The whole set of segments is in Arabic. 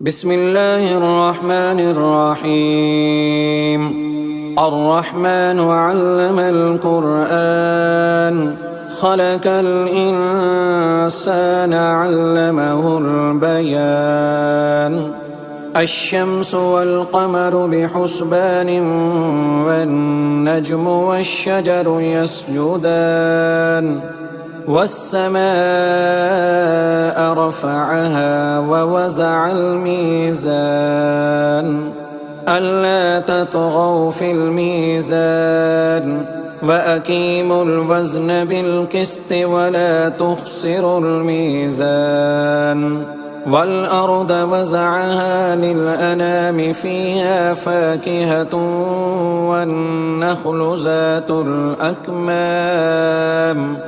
بسم الله الرحمن الرحيم. الرحمن علم القرآن خلق الإنسان علمه البيان. الشمس والقمر بحسبان والنجم والشجر يسجدان والسماء رفعها ووزع الميزان ألا تطغوا في الميزان وأقيموا الوزن بالقسط ولا تخسروا الميزان. والأرض وزعها للأنام فيها فاكهة والنخل ذات الأكمام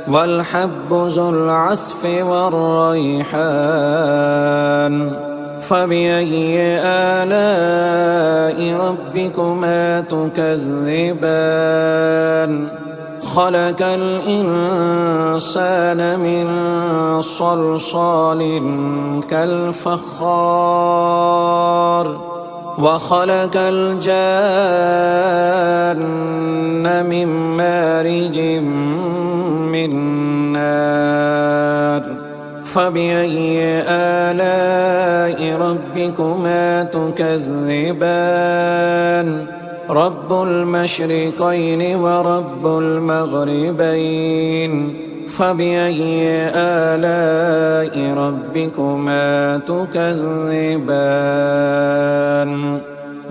والحب ذو العصف والريحان. فبأي آلاء ربكما تكذبان؟ خلق الإنسان من صلصال كالفخار وخلق الجان من مارج من نار. فبأي آلاء ربكما تكذبان؟ رب المشرقين ورب المغربين. فبأي آلاء ربكما تكذبان؟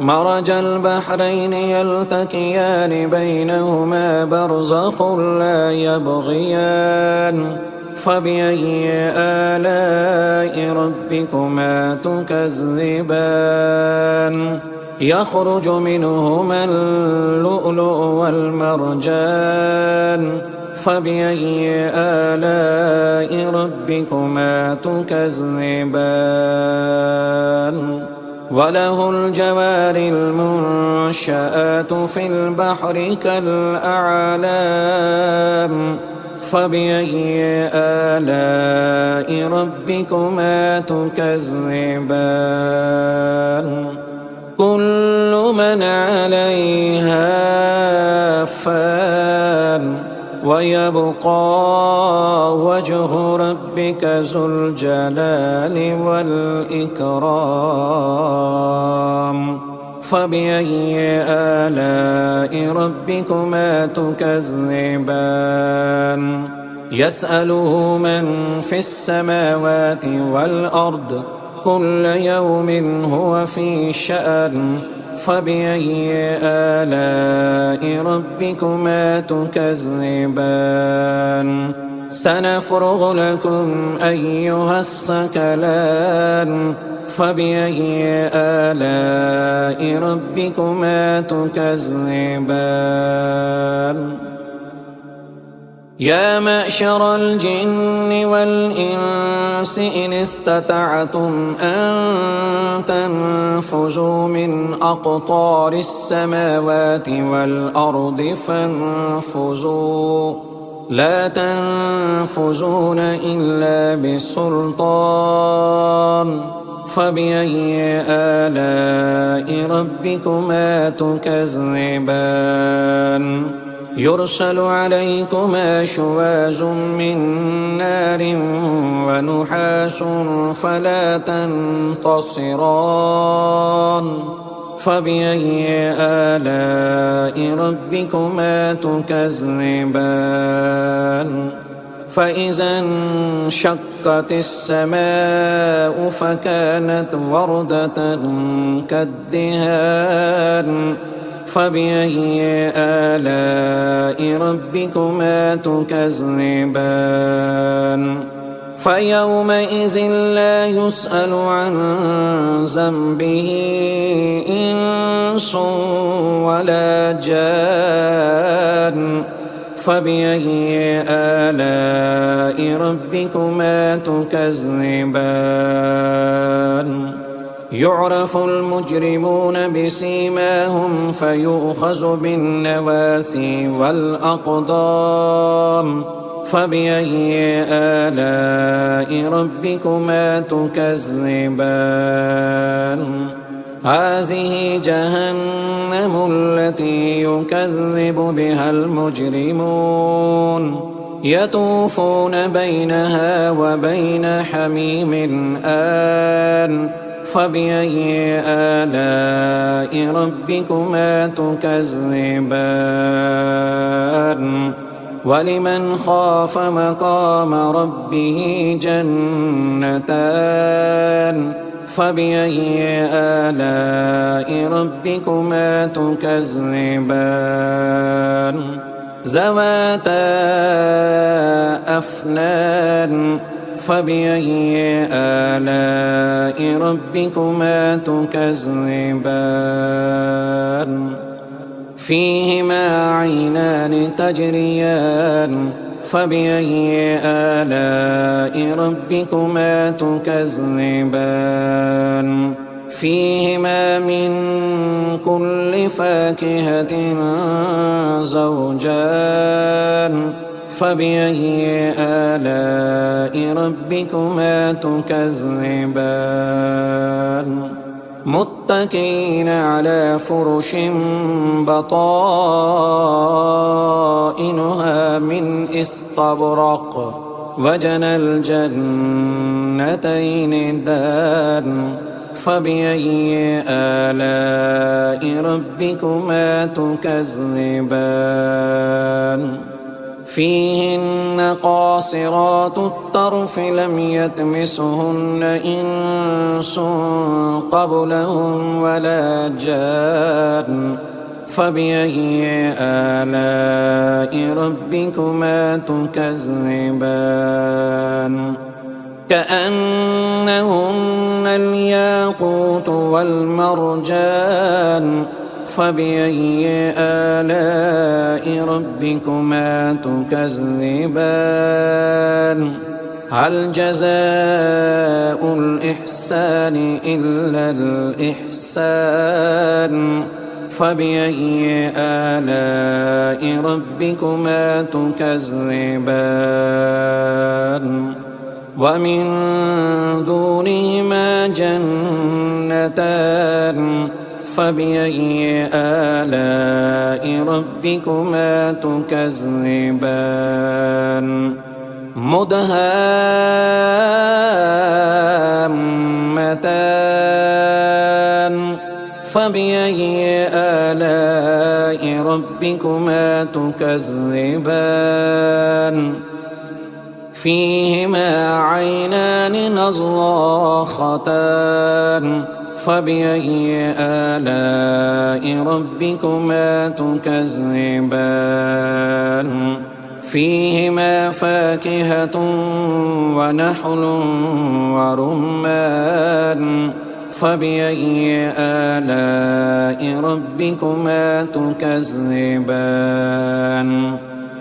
مرج البحرين يلتقيان بينهما برزخ لا يبغيان. فبأي آلاء ربكما تكذبان؟ يخرج منهما اللؤلؤ والمرجان. فبأي آلاء ربكما تكذبان؟ وله الجوار المنشآت في البحر كالأعلام. فبأي آلاء ربكما تكذبان؟ كل من عليها فان ويبقى وجه ربك ذو الجلال والإكرام. فبأي آلاء ربكما تكذبان؟ يسأله من في السماوات والأرض كل يوم هو في شأن. فبأي آلاء ربكما تكذبان؟ سنفرغ لكم أيها الثقلان. فبأي آلاء ربكما تكذبان؟ يا معشر الجن والإنس إن استطعتم أن تنفذوا من أقطار السماوات والأرض فانفذوا لا تنفذون إلا بسلطان. فبأي آلاء ربكما تكذبان؟ يرسل عليكما شواظ من نار ونحاس فلا تنتصران. فبأي آلاء ربكما تكذبان؟ فإذا انشقت السماء فكانت وردة كالدهان. فبأي آلاء ربكما تكذبان؟ فيومئذ لا يسأل عن ذنبه إنس ولا جان. فبأي آلاء ربكما تكذبان؟ يعرف المجرمون بسيماهم فيؤخذ بالنواسي والأقدام. فبأي آلاء ربكما تكذبان هذه جهنم التي يكذب بها المجرمون يطوفون بينها وبين حميم آن فبأي آلاء ربكما تكذبان ولمن خاف مقام ربه جنتان فبأي آلاء ربكما تكذبان ذواتا أفنان فبأي آلاء ربكما تكذبان فيهما عينان تجريان فبأي آلاء ربكما تكذبان فيهما من كل فاكهة زوجان فبأي آلاء ربكما تكذبان متكئين على فرش بطائنها من استبرق وجنى الجنتين دان فبأي آلاء ربكما تكذبان فيهن قاصرات الطرف لم يطمثهن إنس قبلهم ولا جان فبأي آلاء ربكما تكذبان كأنهن الياقوت والمرجان فبأي آلاء ربكما تكذبان هل جزاء الإحسان إلا الإحسان فبأي آلاء ربكما تكذبان ومن دونهما جنتان فبأي آلاء ربكما تكذبان مدهامتان فبأي آلاء ربكما تكذبان فيهما عينان نضاختان فبأي آلاء ربكما تكذبان فيهما فاكهة ونحل ورمان فبأي آلاء ربكما تكذبان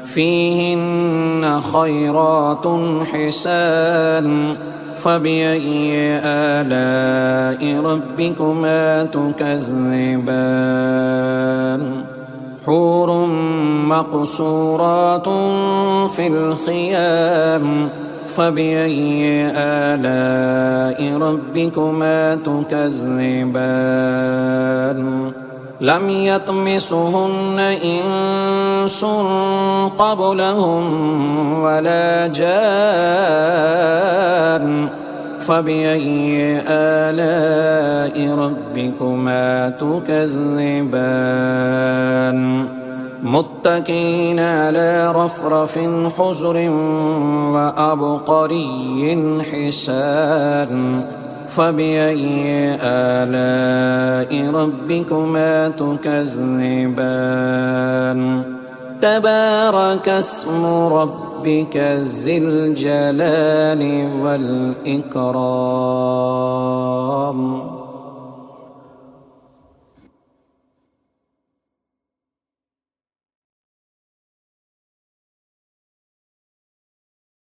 فيهن خيرات حسان فبأي آلاء ربكما تكذبان حور مقصورات في الخيام فبأي آلاء ربكما تكذبان لم يطمثهن إنس قبلهم ولا جان فبأي آلاء ربكما تكذبان متكئين على رفرف خضر وعبقري حسان فبأي آلاء ربكما تكذبان تبارك اسم ربك ذي الجلال والإكرام